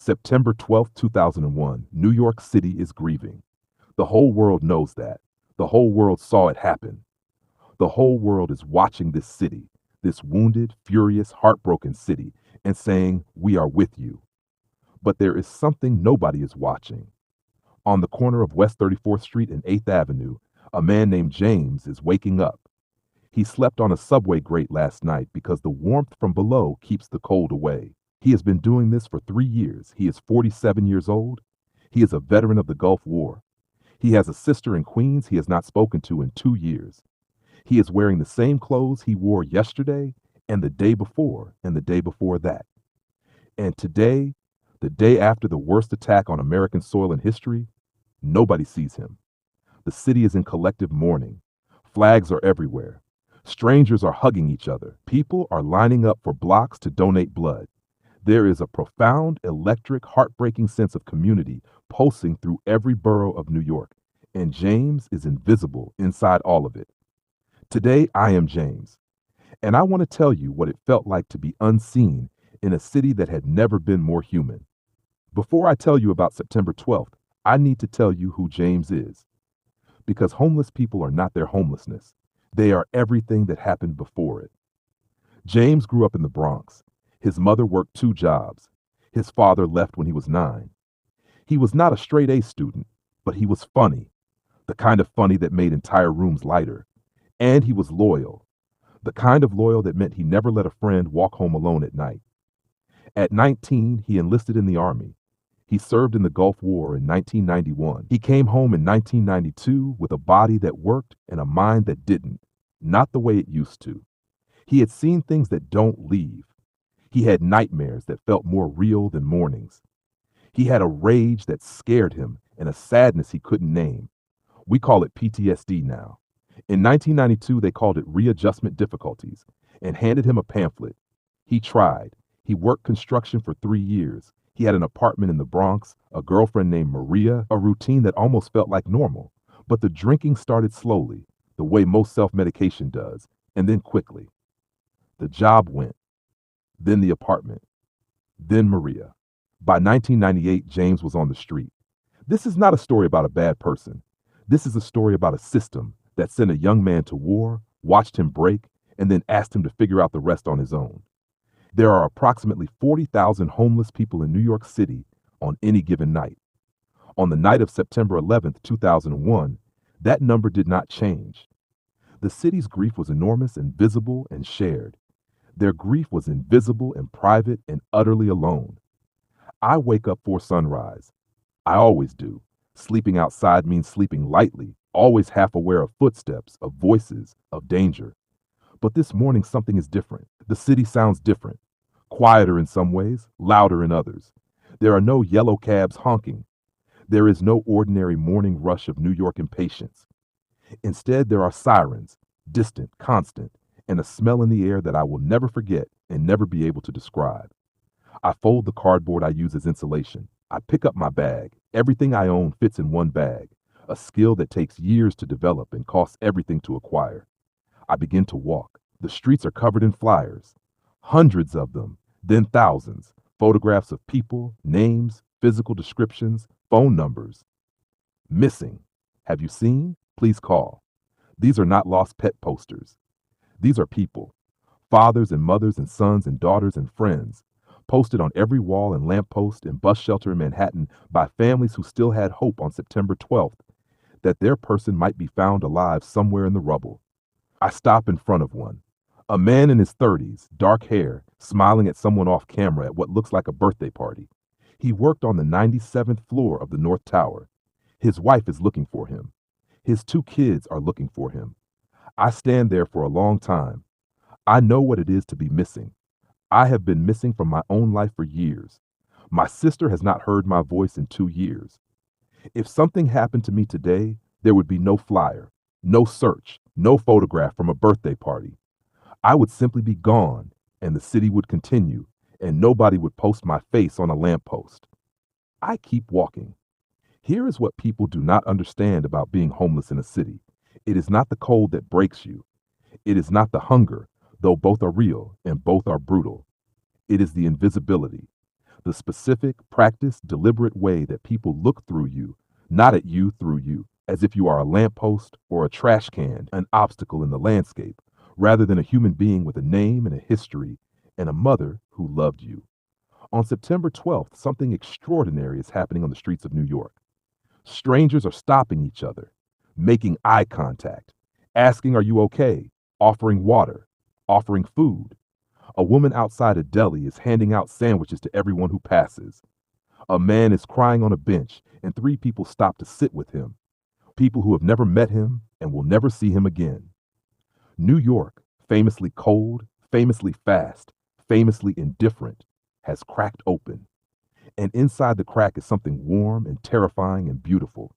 September 12th, 2001, New York City is grieving. The whole world knows that. The whole world saw it happen. The whole world is watching this city, this wounded, furious, heartbroken city, and saying, "We are with you." But there is something nobody is watching. On the corner of West 34th Street and 8th Avenue, a man named James is waking up. He slept on a subway grate last night because the warmth from below keeps the cold away. He has been doing this for 3 years. He is 47 years old. He is a veteran of the Gulf War. He has a sister in Queens he has not spoken to in 2 years. He is wearing the same clothes he wore yesterday and the day before and the day before that. And today, the day after the worst attack on American soil in history, nobody sees him. The city is in collective mourning. Flags are everywhere. Strangers are hugging each other. People are lining up for blocks to donate blood. There is a profound, electric, heartbreaking sense of community pulsing through every borough of New York, and James is invisible inside all of it. Today, I am James, and I want to tell you what it felt like to be unseen in a city that had never been more human. Before I tell you about September 12th, I need to tell you who James is. Because homeless people are not their homelessness. They are everything that happened before it. James grew up in the Bronx. His mother worked 2 jobs. His father left when he was 9. He was not a straight A student, but he was funny, the kind of funny that made entire rooms lighter. And he was loyal, the kind of loyal that meant he never let a friend walk home alone at night. At 19, he enlisted in the Army. He served in the Gulf War in 1991. He came home in 1992 with a body that worked and a mind that didn't, not the way it used to. He had seen things that don't leave. He had nightmares that felt more real than mornings. He had a rage that scared him and a sadness he couldn't name. We call it PTSD now. In 1992, they called it readjustment difficulties and handed him a pamphlet. He tried. He worked construction for 3 years. He had an apartment in the Bronx, a girlfriend named Maria, a routine that almost felt like normal. But the drinking started slowly, the way most self-medication does, and then quickly. The job went, then the apartment, then Maria. By 1998, James was on the street. This is not a story about a bad person. This is a story about a system that sent a young man to war, watched him break, and then asked him to figure out the rest on his own. There are approximately 40,000 homeless people in New York City on any given night. On the night of September 11th, 2001, that number did not change. The city's grief was enormous and visible and shared. Their grief was invisible and private and utterly alone. I wake up for sunrise. I always do. Sleeping outside means sleeping lightly, always half aware of footsteps, of voices, of danger. But this morning something is different. The city sounds different. Quieter in some ways, louder in others. There are no yellow cabs honking. There is no ordinary morning rush of New York impatience. Instead, there are sirens, distant, constant, and a smell in the air that I will never forget and never be able to describe. I fold the cardboard I use as insulation. I pick up my bag. Everything I own fits in one bag, a skill that takes years to develop and costs everything to acquire. I begin to walk. The streets are covered in flyers, hundreds of them, then thousands, photographs of people, names, physical descriptions, phone numbers. Missing. Have you seen? Please call. These are not lost pet posters. These are people, fathers and mothers and sons and daughters and friends, posted on every wall and lamppost and bus shelter in Manhattan by families who still had hope on September 12th that their person might be found alive somewhere in the rubble. I stop in front of one. A man in his 30s, dark hair, smiling at someone off camera at what looks like a birthday party. He worked on the 97th floor of the North Tower. His wife is looking for him. His 2 kids are looking for him. I stand there for a long time. I know what it is to be missing. I have been missing from my own life for years. My sister has not heard my voice in 2 years. If something happened to me today, there would be no flyer, no search, no photograph from a birthday party. I would simply be gone, and the city would continue, and nobody would post my face on a lamppost. I keep walking. Here is what people do not understand about being homeless in a city. It is not the cold that breaks you. It is not the hunger, though both are real and both are brutal. It is the invisibility. The specific, practiced, deliberate way that people look through you, not at you through you, as if you are a lamppost or a trash can, an obstacle in the landscape, rather than a human being with a name and a history and a mother who loved you. On September 12th, something extraordinary is happening on the streets of New York. Strangers are stopping each other, making eye contact, asking, "Are you okay?" Offering water, offering food. A woman outside a deli is handing out sandwiches to everyone who passes. A man is crying on a bench, and three people stop to sit with him. People who have never met him and will never see him again. New York, famously cold, famously fast, famously indifferent, has cracked open. And inside the crack is something warm and terrifying and beautiful.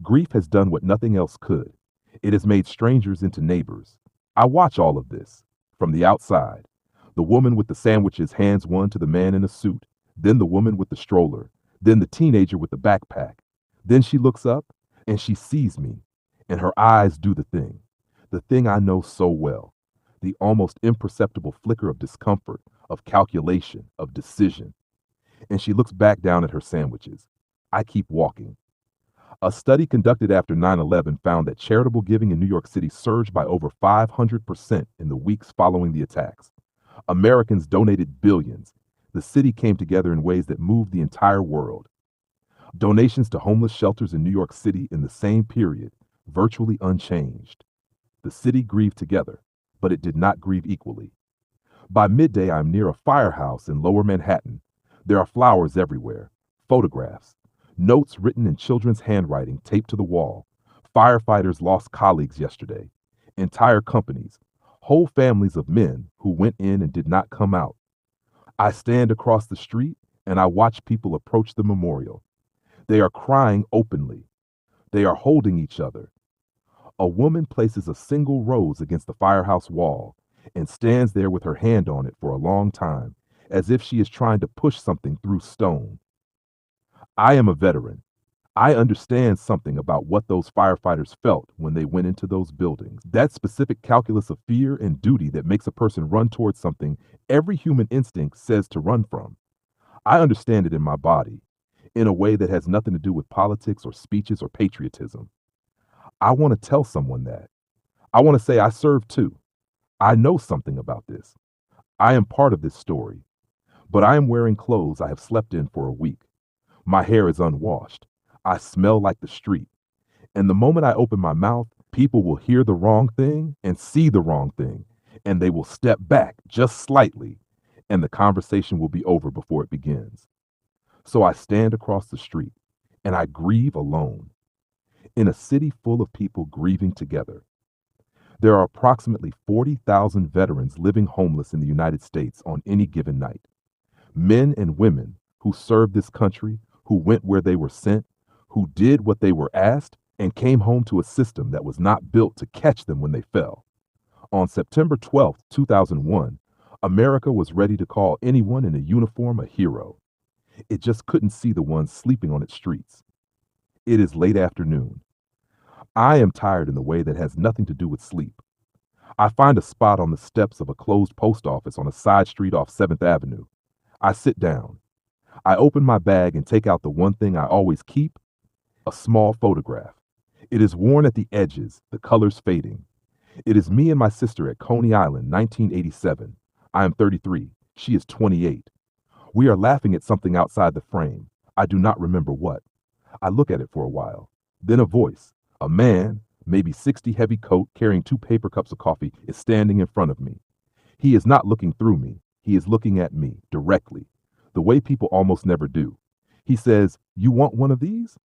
Grief has done what nothing else could. It has made strangers into neighbors. I watch all of this from the outside. The woman with the sandwiches hands one to the man in a suit, then the woman with the stroller, then the teenager with the backpack. Then she looks up and she sees me, and her eyes do the thing I know so well, the almost imperceptible flicker of discomfort, of calculation, of decision. And she looks back down at her sandwiches. I keep walking. A study conducted after 9/11 found that charitable giving in New York City surged by over 500% in the weeks following the attacks. Americans donated billions. The city came together in ways that moved the entire world. Donations to homeless shelters in New York City in the same period, virtually unchanged. The city grieved together, but it did not grieve equally. By midday, I'm near a firehouse in Lower Manhattan. There are flowers everywhere, photographs, notes written in children's handwriting taped to the wall. Firefighters lost colleagues yesterday. Entire companies, whole families of men who went in and did not come out. I stand across the street and I watch people approach the memorial. They are crying openly. They are holding each other. A woman places a single rose against the firehouse wall and stands there with her hand on it for a long time, as if she is trying to push something through stone. I am a veteran. I understand something about what those firefighters felt when they went into those buildings. That specific calculus of fear and duty that makes a person run towards something every human instinct says to run from. I understand it in my body, in a way that has nothing to do with politics or speeches or patriotism. I want to tell someone that. I want to say I served too. I know something about this. I am part of this story. But I am wearing clothes I have slept in for a week. My hair is unwashed. I smell like the street. And the moment I open my mouth, people will hear the wrong thing and see the wrong thing, and they will step back just slightly, and the conversation will be over before it begins. So I stand across the street, and I grieve alone, in a city full of people grieving together. There are approximately 40,000 veterans living homeless in the United States on any given night. Men and women who served this country, who went where they were sent, who did what they were asked, and came home to a system that was not built to catch them when they fell. On September 12, 2001, America was ready to call anyone in a uniform a hero. It just couldn't see the ones sleeping on its streets. It is late afternoon. I am tired in the way that has nothing to do with sleep. I find a spot on the steps of a closed post office on a side street off 7th Avenue. I sit down. I open my bag and take out the one thing I always keep, a small photograph. It is worn at the edges, the colors fading. It is me and my sister at Coney Island, 1987. I am 33. She is 28. We are laughing at something outside the frame. I do not remember what. I look at it for a while. Then a voice, a man, maybe 60, heavy coat, carrying 2 paper cups of coffee, is standing in front of me. He is not looking through me. He is looking at me directly, the way people almost never do. He says, "You want one of these?"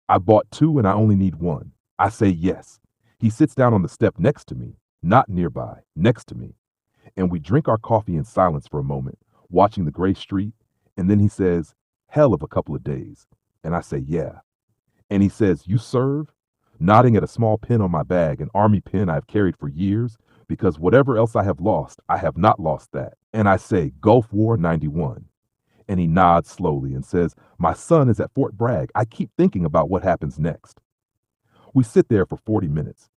I bought 2 and I only need 1. I say yes. He sits down on the step next to me, not nearby, next to me. And we drink our coffee in silence for a moment, watching the gray street. And then he says, "Hell of a couple of days." And I say, "Yeah." And he says, "You serve?" Nodding at a small pin on my bag, an army pin I have carried for years, because whatever else I have lost, I have not lost that. And I say, "Gulf War 91. And he nods slowly and says, "My son is at Fort Bragg. I keep thinking about what happens next." We sit there for 40 minutes.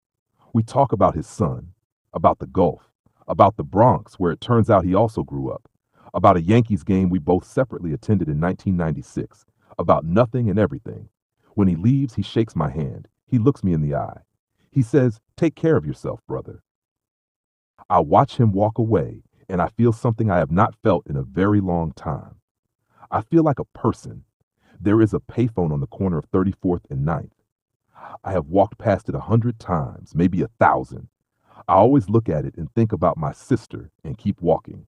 We talk about his son, about the Gulf, about the Bronx, where it turns out he also grew up, about a Yankees game we both separately attended in 1996, about nothing and everything. When he leaves, he shakes my hand. He looks me in the eye. He says, "Take care of yourself, brother." I watch him walk away, and I feel something I have not felt in a very long time. I feel like a person. There is a payphone on the corner of 34th and 9th. I have walked past it 100 times, maybe 1,000. I always look at it and think about my sister and keep walking.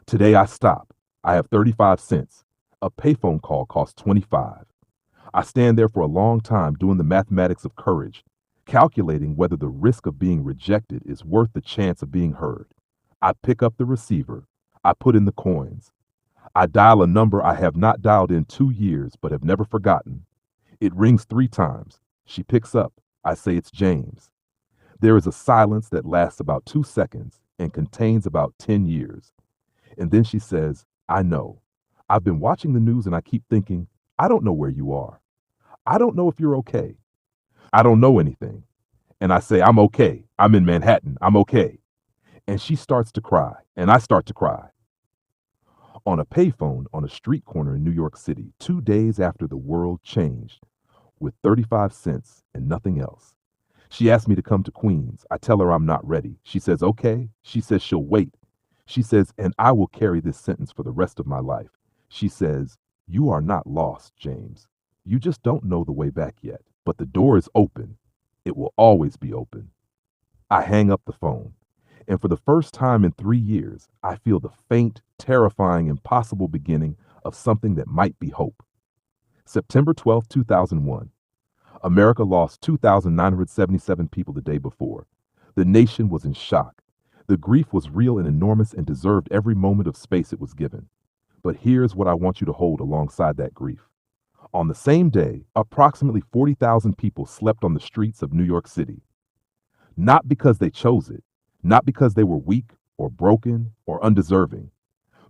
Today I stop. I have 35 cents. A payphone call costs 25. I stand there for a long time doing the mathematics of courage, calculating whether the risk of being rejected is worth the chance of being heard. I pick up the receiver. I put in the coins. I dial a number I have not dialed in 2 years but have never forgotten. It rings 3 times. She picks up. I say it's James. There is a silence that lasts about 2 seconds and contains about 10 years. And then she says, "I know. I've been watching the news and I keep thinking, I don't know where you are. I don't know if you're okay. I don't know anything." And I say, "I'm okay. I'm in Manhattan. I'm okay." And she starts to cry, and I start to cry. On a payphone on a street corner in New York City, 2 days after the world changed, with 35 cents and nothing else. She asked me to come to Queens. I tell her I'm not ready. She says, "Okay." She says she'll wait. She says, "And I will carry this sentence for the rest of my life." She says, "You are not lost, James. You just don't know the way back yet. But the door is open. It will always be open." I hang up the phone. And for the first time in 3 years, I feel the faint, terrifying, impossible beginning of something that might be hope. September 12, 2001. America lost 2,977 people the day before. The nation was in shock. The grief was real and enormous and deserved every moment of space it was given. But here's what I want you to hold alongside that grief. On the same day, approximately 40,000 people slept on the streets of New York City. Not because they chose it, not because they were weak or broken or undeserving,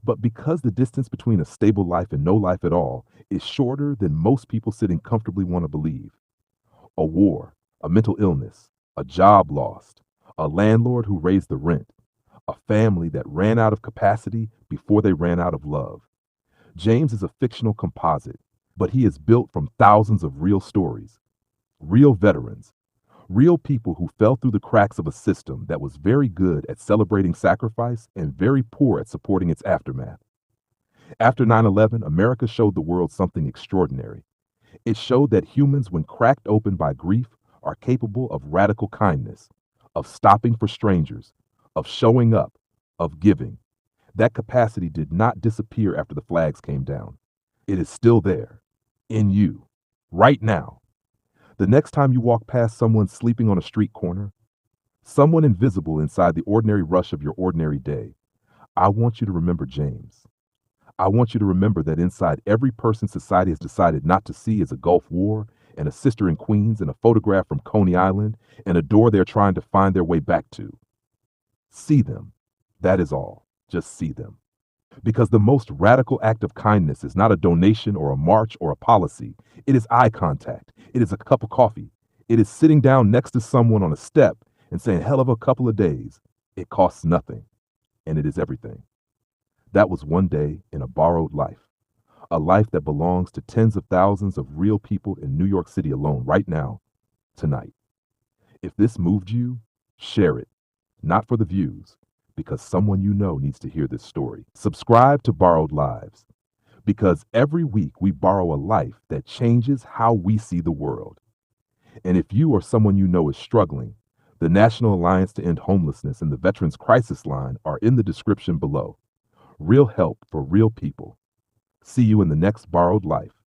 but because the distance between a stable life and no life at all is shorter than most people sitting comfortably want to believe. A war, a mental illness, a job lost, a landlord who raised the rent, a family that ran out of capacity before they ran out of love. James is a fictional composite, but he is built from thousands of real stories, real veterans, real people who fell through the cracks of a system that was very good at celebrating sacrifice and very poor at supporting its aftermath. After 9/11, America showed the world something extraordinary. It showed that humans, when cracked open by grief, are capable of radical kindness, of stopping for strangers, of showing up, of giving. That capacity did not disappear after the flags came down. It is still there, in you, right now. The next time you walk past someone sleeping on a street corner, someone invisible inside the ordinary rush of your ordinary day, I want you to remember James. I want you to remember that inside every person society has decided not to see is a Gulf War and a sister in Queens and a photograph from Coney Island and a door they're trying to find their way back to. See them. That is all. Just see them. Because the most radical act of kindness is not a donation or a march or a policy. It is eye contact. It is a cup of coffee. It is sitting down next to someone on a step and saying, "Hell of a couple of days." It costs nothing, and it is everything. That was one day in a borrowed life, a life that belongs to tens of thousands of real people in New York City alone right now, tonight. If this moved you, share it, not for the views, because someone you know needs to hear this story. Subscribe to Borrowed Lives, because every week we borrow a life that changes how we see the world. And if you or someone you know is struggling, the National Alliance to End Homelessness and the Veterans Crisis Line are in the description below. Real help for real people. See you in the next Borrowed Life.